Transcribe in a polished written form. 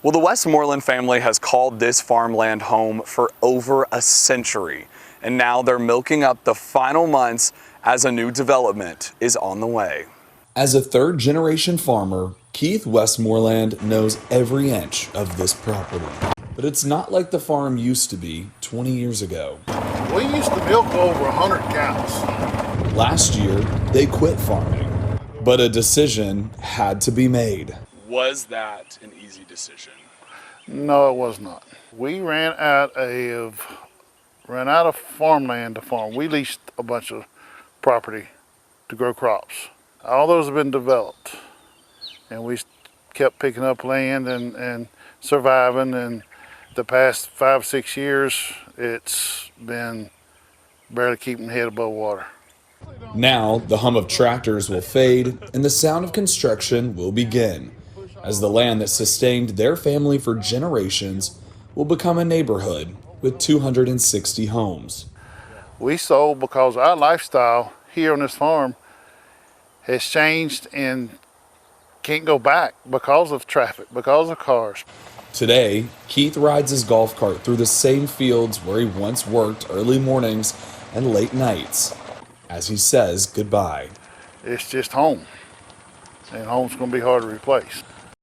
Well, the Westmoreland family has called this farmland home for over a century, and now they're milking up the final months as a new development is on the way. As a third-generation farmer, Keith Westmoreland knows every inch of this property. But it's not like the farm used to be 20 years ago. We used to milk over 100 cows. Last year, they quit farming, but a decision had to be made. Was that an easy decision? No, it was not. We ran out of farmland to farm. We leased a bunch of property to grow crops. All those have been developed, and we kept picking up land and surviving. And the past 5-6 years, it's been barely keeping the head above water. Now, the hum of tractors will fade and the sound of construction will begin, as the land that sustained their family for generations will become a neighborhood with 260 homes. We sold because our lifestyle here on this farm has changed and can't go back because of traffic, because of cars. Today, Keith rides his golf cart through the same fields where he once worked early mornings and late nights, as he says goodbye. It's just home, and home's going to be hard to replace.